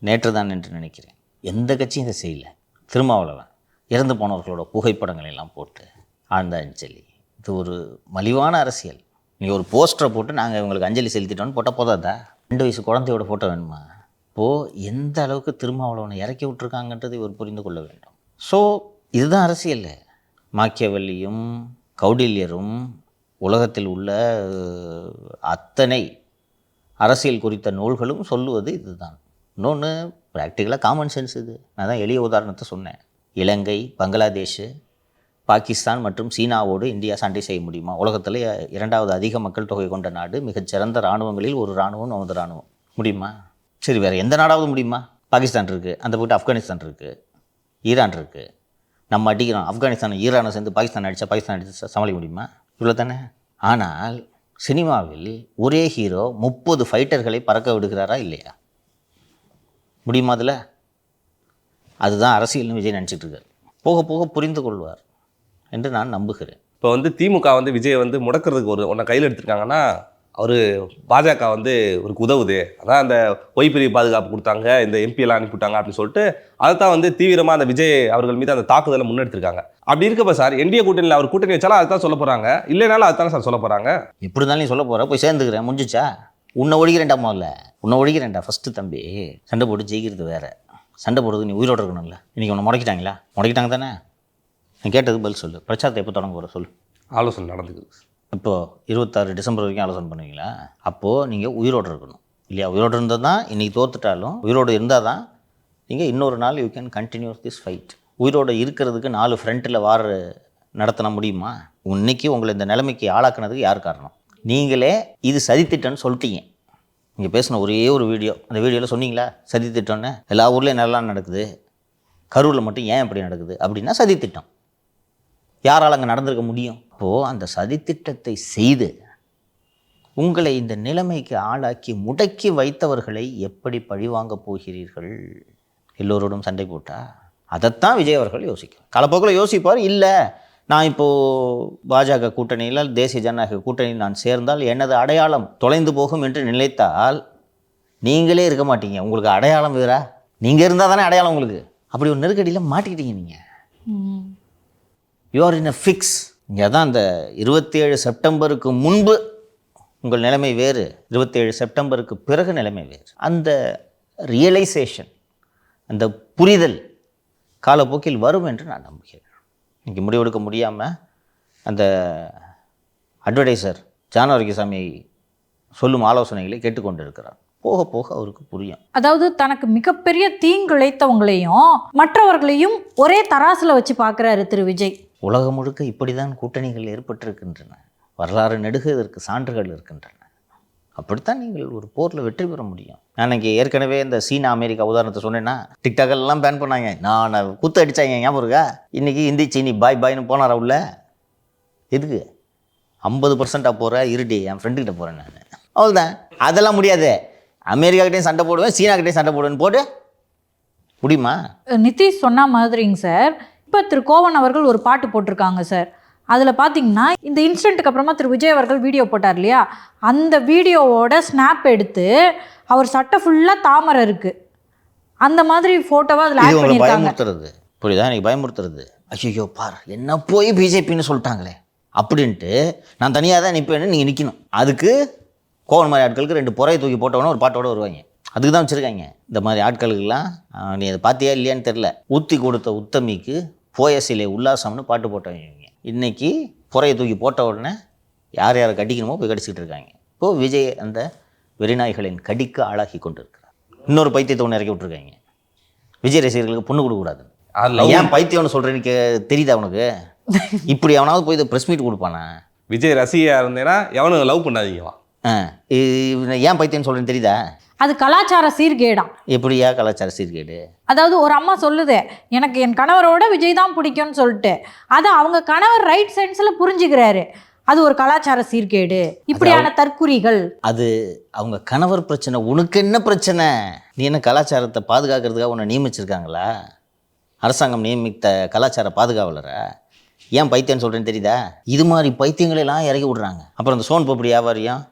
நேற்று தான் என்று நினைக்கிறேன், எந்த கட்சியும் இதை செய்யலை. திருமாவளவன் இறந்து போனவர்களோட புகைப்படங்களை எல்லாம் போட்டு ஆழ்ந்த அஞ்சலி. இது ஒரு மலிவான அரசியல். நீங்கள் ஒரு போஸ்டரை போட்டு நாங்கள் இவங்களுக்கு அஞ்சலி செலுத்திட்டோன்னு போட்டால் போதாதா? 2 வயசு குழந்தையோட ஃபோட்டோ வேணுமா? இப்போது எந்த அளவுக்கு திருமாவளவனை இறக்கி விட்டுருக்காங்கன்றது இவர் புரிந்து கொள்ள வேண்டும். ஸோ இதுதான் அரசியல். மாக்கியவல்லியும் கௌடில்யரும் உலகத்தில் உள்ள அத்தனை அரசியல் குறித்த நூல்களும் சொல்லுவது இதுதான். இன்னொன்று ப்ராக்டிக்கலாக காமன் சென்ஸ். இது நான் தான் எளிய உதாரணத்தை சொன்னேன். இலங்கை, பங்களாதேஷ், பாகிஸ்தான் மற்றும் சீனாவோடு இந்தியா சண்டை செய்ய முடியுமா? உலகத்தில் 2வது அதிக மக்கள் தொகை கொண்ட நாடு, மிகச்சிறந்த இராணுவங்களில் ஒரு இராணுவம் நமது இராணுவம். முடியுமா? சரி, வேறு எந்த நாடாவது முடியுமா? பாகிஸ்தான் இருக்குது, அந்த போய்ட்டு ஆப்கானிஸ்தான் இருக்குது, ஈரான் இருக்குது. நம்ம அடிக்கிறோம், ஆப்கானிஸ்தான் ஈரானை சேர்ந்து பாகிஸ்தான் அடித்து சமாளிக்க முடியுமா? இவ்வளோ தானே. ஆனால் சினிமாவில் ஒரே ஹீரோ 30 ஃபைட்டர்களை பறக்க விடுகிறாரா இல்லையா? முடியுமா? அதில் அதுதான் அரசியல்னு விஜய் நினச்சிட்டு இருக்கார். போக போக புரிந்து கொள்வார் என்று நான் நம்புகிறேன். இப்போ திமுக விஜயை முடக்கிறதுக்கு ஒன்றை கையில் எடுத்திருக்காங்கன்னா, அவர் பாஜக ஒரு உதவுது, அதான் அந்த ஒய்பிரி பாதுகாப்பு கொடுத்தாங்க, இந்த எம்பியெல்லாம் அனுப்பிவிட்டாங்க அப்படின்னு சொல்லிட்டு அதை தான் தீவிரமாக அந்த விஜய் அவர்கள் மீது அந்த தாக்குதலை முன்னெடுத்திருக்காங்க. அப்படி இருக்கப்போ சார், என்டிஏ கூட்டணியில் அவர் கூட்டணி வச்சாலும் அதை தான் சொல்ல போகிறாங்க, இல்லைனாலும் அதை தானே சார் சொல்ல போகிறாங்க. எப்படி இருந்தாலும் நீ சொல்ல போகிற, போய் சேர்ந்துக்கிறேன், முடிஞ்சிச்சா? உன்னை ஒழிக்கிறேன்டா, முதல்ல உன்னை ஒழிக்கிறேன்டா. ஃபஸ்ட்டு தம்பி, சண்டை போட்டு ஜெயிக்கிறது வேறு, சண்டை போடுறது நீ உயிரோடு இருக்கணும்ல. இன்றைக்கி உன்னை முடக்கிட்டாங்க தானே? நான் கேட்டதுக்கு பதில் சொல்லு. பிரச்சாரத்தை எப்போ தொடங்க போகிற சொல்லு. ஆலோசனை நடந்துக்குது. இப்போது 26 டிசம்பர் வரைக்கும் ஆலோசனை பண்ணுவீங்களா? அப்போது நீங்கள் உயிரோடு இருக்கணும் இல்லையா? உயிரோடு இருந்தால் தான், இன்றைக்கி தோத்துட்டாலும் உயிரோடு இருந்தால் தான் நீங்கள் இன்னொரு நாள் you can continue this fight. உயிரோடு இருக்கிறதுக்கு 4 ஃப்ரண்ட்டில் வார் நடத்தின முடியுமா? இன்றைக்கி உங்களை இந்த நிலைமைக்கு ஆளாக்குனதுக்கு யார் காரணம்? நீங்களே இது சதித்திட்டம்னு சொல்லிட்டீங்க. நீங்கள் பேசின ஒரே ஒரு வீடியோ, அந்த வீடியோவில் சொன்னீங்களா சதித்திட்டம்னு? எல்லா ஊர்லேயும் நல்லா நடக்குது, கரூரில் மட்டும் ஏன் இப்படி நடக்குது அப்படின்னா சதித்திட்டம். யாரால் அங்கே நடந்திருக்க முடியும்? அப்போது அந்த சதித்திட்டத்தை செய்து உங்களை இந்த நிலைமைக்கு ஆளாக்கி முடக்கி வைத்தவர்களை எப்படி பழிவாங்க போகிறீர்கள்? எல்லோரோடும் சண்டை போட்டா? அதைத்தான் விஜய் அவர்கள் யோசிக்கிறார். காலப்போக்கில் யோசிப்பார், இல்லை நான் இப்போது பாஜக கூட்டணியில், தேசிய ஜனநாயக கூட்டணியில் நான் சேர்ந்தால் எனது அடையாளம் தொலைந்து போகும் என்று நினைத்தால் நீங்களே இருக்க மாட்டீங்க. உங்களுக்கு அடையாளம் வேறா? நீங்கள் இருந்தால் தானே அடையாளம் உங்களுக்கு. அப்படி ஒரு நெருக்கடியில் மாட்டிக்கிட்டீங்க நீங்கள். You are in a fix. இங்கே தான் அந்த 27 செப்டம்பருக்கு முன்பு உங்கள் நிலைமை வேறு, 27 செப்டம்பருக்கு பிறகு நிலைமை வேறு. அந்த ரியலைசேஷன், அந்த புரிதல் காலப்போக்கில் வரும் என்று நான் நம்புகிறேன். இன்றைக்கி முடிவெடுக்க முடியாமல் அந்த அட்வர்டைசர் ஜானவரிசாமி சொல்லும் ஆலோசனைகளை கேட்டுக்கொண்டு இருக்கிறார். போக போக அவருக்கு புரியும். அதாவது தனக்கு மிகப்பெரிய தீங்கிழைத்தவங்களையும் மற்றவர்களையும் ஒரே தராசில் வச்சு பார்க்குறாரு திரு விஜய். உலகம் முழுக்க இப்படி தான் கூட்டணிகள் ஏற்பட்டிருக்கின்றன. வரலாறு நெடுக இதற்கு சான்றுகள் இருக்கின்றன. அப்படித்தான் நீங்கள் ஒரு போரில் வெற்றி பெற முடியும். நான் இங்கே ஏற்கனவே இந்த சீனா அமெரிக்கா உதாரணத்தை சொன்னேன்னா, டிக்டாக்கெல்லாம் பேன் பண்ணாங்க, நான் குத்து அடித்தாங்க, ஞாபகம் இருக்கா? இன்றைக்கி இந்தி சீனி பாய்னு போனாரா உள்ள? எதுக்கு 50%ஆக போகிற? இருடி, என் ஃப்ரெண்டுக்கிட்ட போகிறேன் நான், அவ்வளோதான். அதெல்லாம் முடியாது. அமெரிக்காக்கிட்டையும் சண்டை போடுவேன், சீனாக்கிட்டையும் சண்டை போடுவேன்னு போட்டு முடியுமா? நிதிஷ் சொன்ன மாதிரிங்க சார், இப்போ திரு கோவன் அவர்கள் ஒரு பாட்டு போட்டிருக்காங்க சார். அதில் பார்த்தீங்கன்னா இந்த இன்சிடென்ட்டுக்கு அப்புறமா திரு விஜய் அவர்கள் வீடியோ போட்டார் இல்லையா, அந்த வீடியோவோட ஸ்னாப் எடுத்து அவர் சட்டை ஃபுல்லாக தாமரை இருக்குது, அந்த மாதிரி ஃபோட்டோவை அதில் ஆட் பண்ணியிருக்காங்க. பயமுறுத்துறது புரியுதா? எனக்கு பயமுறுத்துறது. ஐயோ பார், என்ன போய் பிஜேபின்னு சொல்லிட்டாங்களே அப்படின்ட்டு நான் தனியாக தான் நிற்பேன்னு நீங்கள் நிற்கணும். அதுக்கு கோவன் மாதிரி ஆட்களுக்கு 2 புறையை தூக்கி போட்டவொன்னே ஒரு பாட்டோடு வருவாங்க. அதுக்கு தான் வச்சுருக்காங்க இந்த மாதிரி ஆட்களுக்கெல்லாம். நீ அதை பார்த்தியா இல்லையான்னு தெரில. ஊற்றி கொடுத்த உத்தமிக்கு போயசிலே உல்லாசம்னு பாட்டு போட்டவங்க இன்றைக்கி புறையை தூக்கி போட்ட உடனே யார் யாரை கடிக்கணுமோ போய் கடிச்சிக்கிட்டு இருக்காங்க. இப்போது விஜய் அந்த வெறிநாய்களின் கடிக்கு ஆளாகி கொண்டு இருக்கிறார். இன்னொரு பைத்தியத்தை ஒன்று இறக்கி விட்ருக்காங்க, விஜய் ரசிகர்களுக்கு பொண்ணு கொடுக்கக்கூடாது. ஏன் பைத்தியம்னு சொல்கிறேன்னு தெரியுதா உனக்கு? இப்படி அவனாவது போய் இதை ப்ரெஸ் மீட் கொடுப்பானா? விஜய் ரசிகையாக இருந்தேன்னா எவனும் லவ் பண்ணாதீங்களா? ஏன் பைத்தியம்னு சொல்கிறேன்னு தெரியுதா? அது கலாச்சார சீர்கேடாம். எப்படியா கலாச்சார சீர்கேடு? அதாவது ஒரு அம்மா சொல்லுது, எனக்கு என் கணவரோட விஜய் தான் பிடிக்கும்னு சொல்லிட்டு, அதை அவங்க கணவர் ரைட் சென்ஸில் புரிஞ்சுக்கிறாரு, அது ஒரு கலாச்சார சீர்கேடு. இப்படியான தற்குறிகள். அது அவங்க கணவர் பிரச்சனை, உனக்கு என்ன பிரச்சனை? நீ என்ன கலாச்சாரத்தை பாதுகாக்கிறதுக்காக உன்னை நியமிச்சிருக்காங்களா? அரசாங்கம் நியமித்த கலாச்சார பாதுகாவலரை ஏன் பைத்தியம்னு சொல்கிறேன்னு தெரியுதா? இது மாதிரி பைத்தியங்களெல்லாம் இறக்கி விட்றாங்க. அப்புறம் அந்த சோன் பப்படி வியாபாரியும்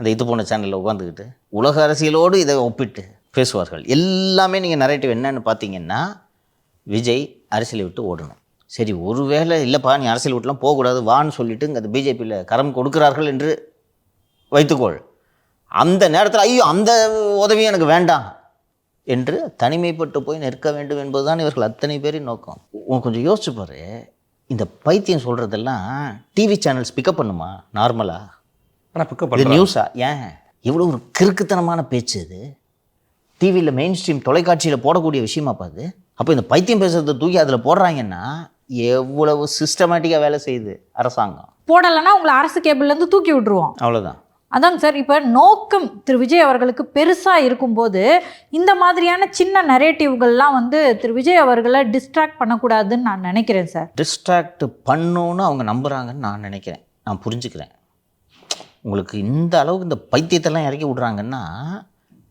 அந்த இது போன சேனலில் உட்காந்துக்கிட்டு உலக அரசியலோடு இதை ஒப்பிட்டு பேசுவார்கள். எல்லாமே நீங்கள் நரேட்டிவ் என்னன்னு பார்த்தீங்கன்னா, விஜய் அரசியலை விட்டு ஓடணும். சரி, ஒருவேளை இல்லைப்பா நீ அரசியல் விட்டுலாம் போகக்கூடாது வான்னு சொல்லிட்டு இங்கே அது பிஜேபியில் கரம் கொடுக்கிறார்கள் என்று வைத்துக்கொள். அந்த நேரத்தில் ஐயோ அந்த உதவியும் எனக்கு வேண்டாம் என்று தனிமைப்பட்டு போய் நிற்க வேண்டும் என்பதுதான் இவர்கள் அத்தனை பேரின் நோக்கம். கொஞ்சம் யோசிச்சு பாரு, இந்த பைத்தியம் சொல்கிறதெல்லாம் டிவி சேனல்ஸ் பிக்கப் பண்ணுமா நார்மலாக? ஆனால் பிக்கப் இது நியூஸா? ஏன் இவ்வளோ ஒரு கிறுக்குத்தனமான பேச்சு இது? டிவியில் மெயின் ஸ்ட்ரீம் தொலைக்காட்சியில் போடக்கூடிய விஷயமா பாது? அப்போ இந்த பைத்தியம் பேசுறதை தூக்கி அதில் போடுறாங்கன்னா எவ்வளவு சிஸ்டமேட்டிக்காக வேலை செய்யுது அரசாங்கம். போடலைன்னா உங்களை அரசு கேபிள்லேருந்து தூக்கி விட்டுருவோம், அவ்வளோதான். அதாங்க சார். இப்போ நோக்கம் திரு விஜய் அவர்களுக்கு பெருசாக இருக்கும்போது இந்த மாதிரியான சின்ன நரேட்டிவ்கள்லாம் வந்து திரு விஜய் அவர்களை டிஸ்ட்ராக்ட் பண்ணக்கூடாதுன்னு நான் நினைக்கிறேன் சார். டிஸ்ட்ராக்ட் பண்ணணுன்னு அவங்க நம்புகிறாங்கன்னு நான் நினைக்கிறேன், நான் புரிஞ்சுக்கிறேன். உங்களுக்கு இந்த அளவுக்கு இந்த பைத்தியத்தெல்லாம் இறக்கி விட்றாங்கன்னா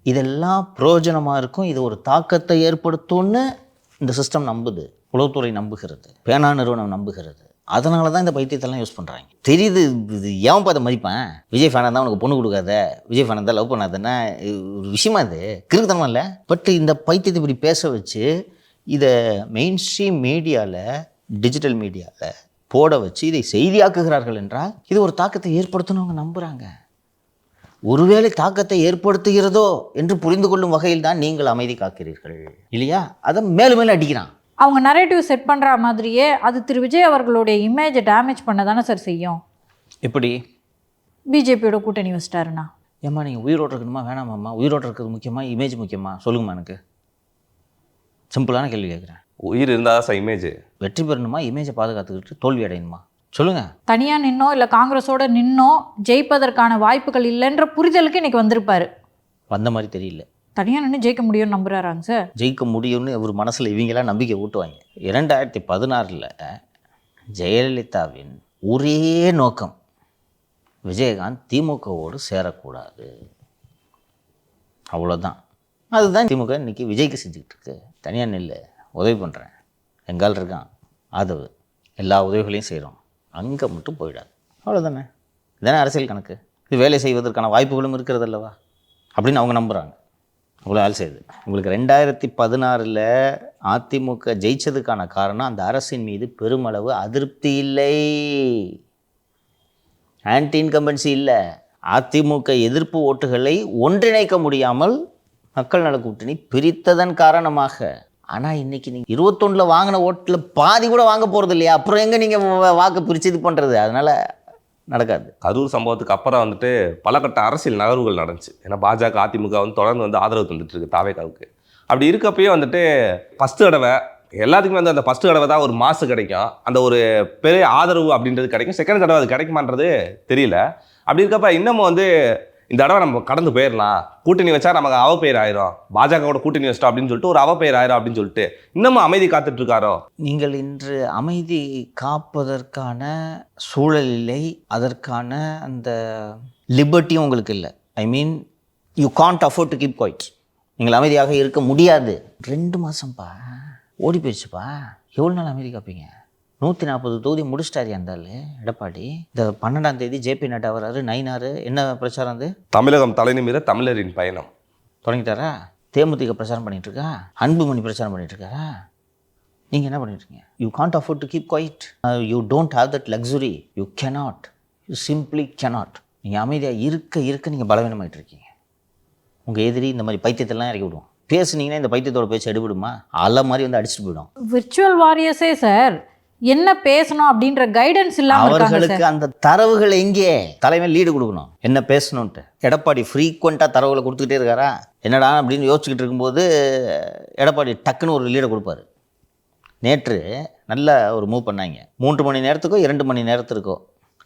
இதெல்லாம் பிரயோஜனமாக இருக்கும், இது ஒரு தாக்கத்தை ஏற்படுத்தும்னு இந்த சிஸ்டம் நம்புது, உளவுத்துறை நம்புகிறது, பேனா நிறுவனம் நம்புகிறது. அதனால தான் இந்த பைத்தியத்தெல்லாம் யூஸ் பண்ணுறாங்க. தெரியுது இது ஏன் பார்த்த மதிப்பேன். விஜய் ஃபேனாக தான் உனக்கு பொண்ணு கொடுக்காத, விஜய் ஃபேனாக தான் லவ் பண்ணாதுன்னா ஒரு விஷயமா இது கிறுக்குத்தனமா இல்லை? பட் இந்த பைத்தியத்தை இப்படி பேச வச்சு இதை மெயின் ஸ்ட்ரீம் மீடியாவில், டிஜிட்டல் மீடியாவில் போட வச்சு இதை செய்தியாக்குகிறார்கள் என்றால் இது ஒரு தாக்கத்தை ஏற்படுத்தணும் அவங்க நம்புகிறாங்க. ஒருவேளை தாக்கத்தை ஏற்படுத்துகிறதோ என்று புரிந்து கொள்ளும் வகையில் தான் நீங்கள் அமைதி காக்கிறீர்கள் இல்லையா? அதை மேலும் மேலும் அடிக்கிறான். அவங்க நரேட்டிவ் செட் பண்ணுற மாதிரியே அது திரு விஜய் அவர்களுடைய இமேஜை டேமேஜ் பண்ண தானே சார் செய்யும். எப்படி? பிஜேபியோட கூட்டணி வச்சிட்டாருண்ணா. ஏம்மா நீங்கள் உயிரோடு இருக்கணுமா வேணாமாம்மா? உயிரோடு இருக்கிறது முக்கியமா இமேஜ் முக்கியமா? சொல்லுங்கம்மா, எனக்கு சிம்பிளான கேள்வி கேட்குறேன். உயிர் இருந்தால் தான் சார் இமேஜ். வெற்றி பெறணுமா இமேஜை பாதுகாத்துக்கிட்டு தோல்வி அடையணுமா? சொல்லுங்கள். தனியாக நின்னோ இல்லை காங்கிரஸோட நின்னோ ஜெயிப்பதற்கான வாய்ப்புகள் இல்லைன்ற புரிதலுக்கு இன்றைக்கி வந்திருப்பார். வந்த மாதிரி தெரியல. தனியாக நின்று ஜெயிக்க முடியும்னு நம்புறாராங்க சார். ஜெயிக்க முடியும்னு ஒரு மனசில் இவங்களாம் நம்பிக்கை ஊட்டுவாங்க. 2016 ஜெயலலிதாவின் ஒரே நோக்கம் விஜயகாந்த் திமுகவோடு சேரக்கூடாது, அவ்வளோதான். அதுதான் திமுக இன்றைக்கி விஜய்க்கு செஞ்சுக்கிட்டு இருக்கு. தனியாக நில்ல, உதவி பண்ணுறேன், எங்கால் இருக்கான் ஆதவு, எல்லா உதவிகளையும் செய்கிறோம், அங்கே மட்டும் போயிடாது, அவ்வளோதானே. இதானே அரசியல் கணக்கு. இது வேலை செய்வதற்கான வாய்ப்புகளும் இருக்கிறது அல்லவா அப்படின்னு அவங்க நம்புகிறாங்க. அவ்வளோ வேலை செய்யுது. உங்களுக்கு 2016 அதிமுக ஜெயிச்சதுக்கான காரணம் அந்த அரசின் மீது பெருமளவு அதிருப்தி இல்லை, ஆன்டி இன்கம்பன்சி இல்லை. அதிமுக எதிர்ப்பு ஓட்டுகளை ஒன்றிணைக்க முடியாமல் மக்கள் நல கூட்டணி பிரித்ததன் காரணமாக. ஆனால் இன்றைக்கி நீங்கள் 21 வாங்கின ஓட்டில் பாதி கூட வாங்க போகிறது இல்லையா? அப்புறம் எங்கே நீங்கள் வாக்கு பிரித்து இது பண்ணுறது? அதனால் நடக்காது. கரூர் சம்பவத்துக்கு அப்புறம் வந்துட்டு பல கட்ட அரசியல் நகர்வுகள் நடந்துச்சு. ஏன்னா பாஜக அதிமுக வந்து தொடர்ந்து வந்து ஆதரவு தந்துட்டு இருக்கு தாவேகாவுக்கு. அப்படி இருக்கப்பயே வந்துட்டு ஃபஸ்ட்டு தடவை எல்லாத்துக்குமே வந்து அந்த ஃபஸ்ட்டு தடவை தான் ஒரு மாசு கிடைக்கும், அந்த ஒரு பெரிய ஆதரவு அப்படின்றது கிடைக்கும். செகண்ட் தடவை அது கிடைக்குமான்றது தெரியல. அப்படி இருக்கப்ப இன்னமும் வந்து இந்த தடவை நம்ம கடந்து போயிடலாம், கூட்டணி வச்சா நமக்கு அவப்பெயர் ஆயிரும், பாஜகவோட கூட்டணி வச்சிட்டோம் அப்படின்னு சொல்லிட்டு ஒரு அவப்பெயர் ஆயிரும் அப்படின்னு சொல்லிட்டு இன்னமும் அமைதி காத்துட்டு இருக்காரோ? நீங்கள் இன்று அமைதி காப்பதற்கான சூழல் இல்லை, அதற்கான அந்த லிபர்ட்டியும் உங்களுக்கு இல்லை. I mean you can't afford to keep quiet. நீங்கள் அமைதியாக இருக்க முடியாது. 2 மாதம்ப்பா ஓடி போயிடுச்சுப்பா, எவ்வளோ நாள் அமைதி காப்பீங்க? 140 தொகுதி முடிச்சிட்டாரு இருந்தாலும் எடப்பாடி. இந்த 12ஆம் தேதி ஜேபி நட்டா வராரு, நைனாரு. என்ன பிரச்சாரம்? அது தமிழகம் தலைநிமிர தமிழரின் பயணம் தொடங்கிட்டாரா? தேமுதிக பிரச்சாரம் பண்ணிட்டு இருக்கா, அன்புமணி பிரச்சாரம் பண்ணிட்டு இருக்காரா? நீங்கள் என்ன பண்ணிட்டு இருக்கீங்க? You can't afford to keep quite. You don't have that luxury. You cannot, you simply cannot. நீங்கள் அமைதியாக இருக்க நீங்கள் பலவீனமாயிட்டு இருக்கீங்க. உங்கள் எதிரி இந்த மாதிரி பைத்தியத்தெல்லாம் இறக்கி விடுவோம். பேசுனீங்கன்னா இந்த பைத்தியத்தோட பேச்சு எடுபடுமா? அலை மாதிரி வந்து அடிச்சுட்டு போயிடும். விர்ச்சுவல் வாரியர்ஸே சார் என்ன பேசணும் அப்படின்ற கைடன்ஸ் இல்லாமல் அவர்களுக்கு அந்த தரவுகள் எங்கே? தலைமை லீடு கொடுக்கணும், என்ன பேசணுன்ட்டு. எடப்பாடி ஃப்ரீக்வெண்ட்டாக தரவுகளை கொடுத்துக்கிட்டே இருக்காரா? என்னடா அப்படின்னு யோசிச்சுக்கிட்டு இருக்கும்போது எடப்பாடி டக்குன்னு ஒரு லீடை கொடுப்பாரு. நேற்று நல்ல ஒரு மூவ் பண்ணாங்க. 3 மணி நேரத்துக்கோ 2 மணி நேரத்திற்கோ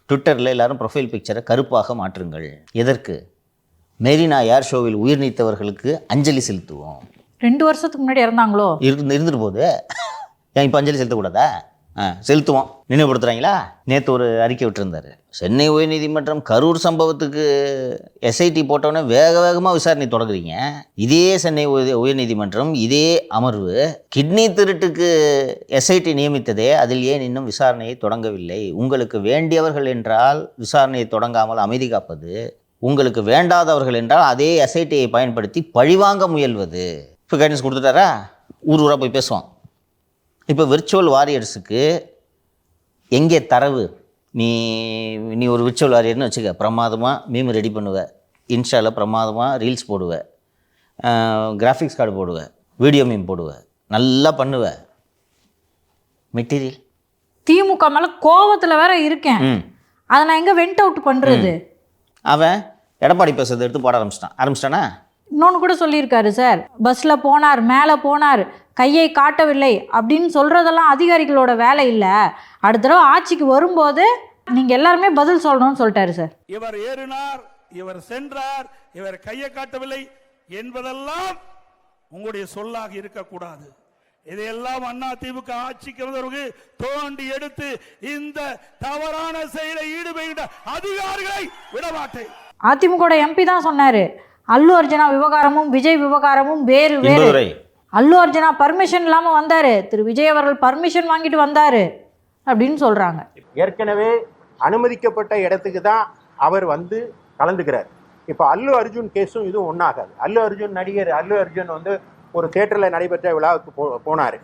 ட்விட்டரில் எல்லாரும் ப்ரொஃபைல் பிக்சரை கருப்பாக மாற்றுங்கள். எதற்கு? மெரினா ஏர் ஷோவில் உயிர் நீத்தவர்களுக்கு அஞ்சலி செலுத்துவோம். 2 வருஷத்துக்கு முன்னாடி இறந்தாங்களோ? இருந்துட்டு போகுது, ஏன் இப்போ அஞ்சலி செலுத்தக்கூடாதா? செலுத்துவோம். நினைவுபடுத்துகிறாங்களா? நேற்று ஒரு அறிக்கை விட்டுருந்தார். சென்னை உயர்நீதிமன்றம் கரூர் சம்பவத்துக்கு எஸ்ஐடி போட்டோன்னே வேகமாக விசாரணை தொடங்குறீங்க. இதே சென்னை உயர்நீதிமன்றம் இதே அமர்வு கிட்னி திருட்டுக்கு எஸ்ஐடி நியமித்ததே, அதில் ஏன் இன்னும் விசாரணையை தொடங்கவில்லை? உங்களுக்கு வேண்டியவர்கள் என்றால் விசாரணையை தொடங்காமல் அமைதி காப்பது உங்களுக்கு வேண்டாதவர்கள் என்றால் அதே எஸ்ஐடியை பயன்படுத்தி பழிவாங்க முயல்வது. இப்போ கைடன்ஸ் கொடுத்துட்டாரா, ஊர் ஊராக போய் பேசுவான். இப்போ விர்ச்சுவல் வாரியர்ஸுக்கு எங்கே தரவு? நீ ஒரு விர்ச்சுவல் வாரியர்னு வச்சுக்க, பிரமாதமாக மீம் ரெடி பண்ணுவ, இன்ஸ்டாவில் பிரமாதமாக ரீல்ஸ் போடுவ, கிராஃபிக்ஸ் கார்டு போடுவ, வீடியோ மீம் போடுவ, நல்லா பண்ணுவ. மெட்டீரியல் திமுக மேலே கோவத்தில் வேற இருக்கேன், அதை நான் எங்கே வெண்ட் அவுட் பண்ணுறது? அவன் எடப்பாடி பேசுறதை எடுத்து போட ஆரம்பிச்சிட்டானா? இன்னொன்று கூட சொல்லியிருக்காரு சார், பஸ்ஸில் போனார், மேலே போனார், கையை காட்டவில்லை அப்படின்னு சொல்கிறதெல்லாம் அதிகாரிகளோட வேலை இல்லை, அடுத்த தடவை ஆட்சிக்கு வரும்போது நீங்கள் எல்லாருமே பதில் சொல்லணும்னு சொல்லிட்டாரு சார். இவர் ஏறினார், இவர் சென்றார், இவர் கையை காட்டவில்லை என்பதெல்லாம் உங்களுடைய சொல்லாக இருக்கக்கூடாது. இதையெல்லாம் அண்ணா திமுக ஆட்சிக்கு வந்தவருக்கு தோண்டி எடுத்து இந்த தவறான செயலை ஈடுபடுகின்ற அதிகாரிகளை விடமாட்டேன். அதிமுக எம்பி தான் சொன்னாரு, அல்லு அர்ஜுனா விவகாரமும் விஜய் விவகாரமும் வேறு வேறு. அல்லு அர்ஜுனா பர்மிஷன் இல்லாமல் வந்தாரு, திரு விஜய் அவர்கள் பர்மிஷன் வாங்கிட்டு வந்தாரு அப்படின்னு சொல்றாங்க. ஏற்கனவே அனுமதிக்கப்பட்ட இடத்துக்கு தான் அவர் வந்து கலந்துக்கிறார். இப்போ அல்லு அர்ஜுன் கேஸும் இதுவும் ஒன்றாகாது. நடிகர் அல்லு அர்ஜுன் வந்து ஒரு தியேட்டரில் நடைபெற்ற விழாவுக்கு போனார்.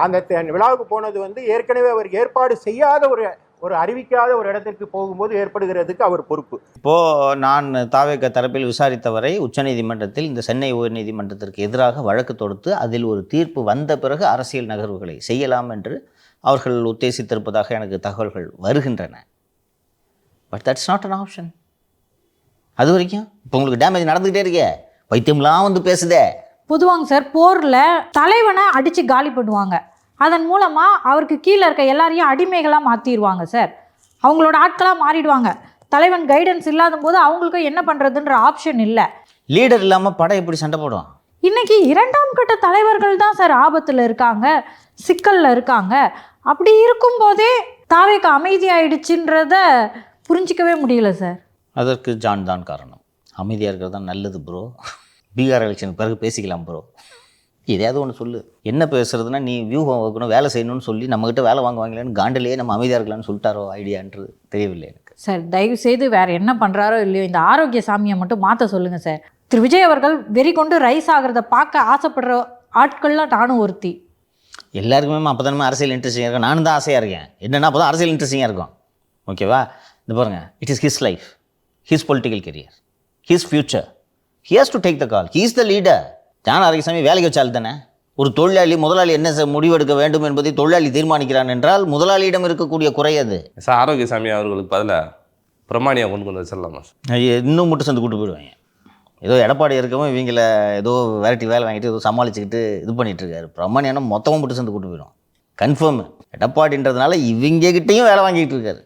அந்த விழாவுக்கு போனது வந்து ஏற்கனவே அவர் ஏற்பாடு செய்யாத ஒரு அறிவிக்காத ஒரு இடத்திற்கு போகும்போது ஏற்படுகிறதுக்கு அவர் பொறுப்பு. இப்போது நான் தாவேக தரப்பில் விசாரித்தவரை உச்சநீதிமன்றத்தில் இந்த சென்னை உயர்நீதிமன்றத்திற்கு எதிராக வழக்கு தொடுத்து அதில் ஒரு தீர்ப்பு வந்த பிறகு அரசியல் நகர்வுகளை செய்யலாம் என்று அவர்கள் உத்தேசித்திருப்பதாக எனக்கு தகவல்கள் வருகின்றன. But that's not an option. அது வரைக்கும் இப்போ உங்களுக்கு டேமேஜ் நடந்துக்கிட்டே இருக்கே, பைத்தியம்லாம் வந்து பேசுதே. பொதுவாங்க சார், போரில் தலைவனை அடித்து காலி பண்ணுவாங்க, அதன் மூலமாக அவருக்கு கீழே இருக்க எல்லாரையும் அடிமைகளாக மாற்றிடுவாங்க சார், அவங்களோட ஆட்களாக மாறிடுவாங்க. தலைவன் கைடன்ஸ் இல்லாத போது அவங்களுக்கும் என்ன பண்ணுறதுன்ற ஆப்ஷன் இல்லை. லீடர் இல்லாமல் படம் எப்படி சண்டை போடும்? இன்னைக்கு 2ஆம் கட்ட தலைவர்கள் தான் சார் ஆபத்தில் இருக்காங்க, சிக்கலில் இருக்காங்க. அப்படி இருக்கும்போதே தாவேக்கு அமைதியாயிடுச்சுன்றத புரிஞ்சிக்கவே முடியல சார். அதற்கு ஜான் தான் காரணம். அமைதியாக இருக்கிறது தான் நல்லது ப்ரோ. பீகார் எலெக்ஷனுக்கு பிறகு பேசிக்கலாம் ப்ரோ. எதையாவது ஒன்று சொல்லு. என்ன பேசுறதுன்னா, நீ வியூகம் வைக்கணும், வேலை செய்யணும்னு சொல்லி நம்மகிட்ட வேலை வாங்குவாங்களேன்னு காண்டிலேயே நம்ம அமைதியாக இருக்கலாம்னு சொல்லிட்டாரோ ஐடியான்றது தெரியவில்லை எனக்கு. சார் தயவு செய்து வேறு என்ன பண்ணுறாரோ இல்லையோ இந்த ஆரோக்கிய சாமியை மட்டும் மாற்ற சொல்லுங்கள் சார். திரு விஜய் அவர்கள் வெறி கொண்டு ரைஸ் ஆகிறத பார்க்க ஆசைப்படுற ஆட்கள்லாம் நானும் ஒருத்தி. எல்லாருக்குமே அப்போ தானே அரசியல் இன்ட்ரெஸ்டிங்காக இருக்கும். நானும் தான் ஆசையாக இருக்கேன். என்னென்னா அப்போ தான் அரசியல் இன்ட்ரெஸ்டிங்காக இருக்கும். ஓகேவா? இந்த பாருங்கள், it is his life, his political career, his future. He has to take the call. He is the leader. John Arokiasamy வேலைக்கு வச்சால் தானே. ஒரு தொழிலாளி முதலாளி என்ன முடிவெடுக்க வேண்டும் என்பதை தொழிலாளி தீர்மானிக்கிறான் என்றால் முதலாளியிடம் இருக்கக்கூடிய குறை அது. சார் ஆரோக்கியசாமி அவர்களுக்கு பதிலாக பிரமாணியாக கொண்டு வந்து வச்சிடலாமா சார்? இன்னும் மட்டும் சேர்ந்து கூட்டு போயிடுவாங்க. ஏதோ எடப்பாடி இருக்கவும் இவங்கள ஏதோ வெரைட்டி வேலை வாங்கிட்டு ஏதோ சமாளிச்சுக்கிட்டு இது பண்ணிகிட்ருக்காரு. பிரமாணியான மொத்தமும் மட்டும் சேர்ந்து கூட்டு போயிடும் கன்ஃபார்ம். எடப்பாடின்றதுனால இவங்ககிட்டையும் வேலை வாங்கிட்டு இருக்காரு.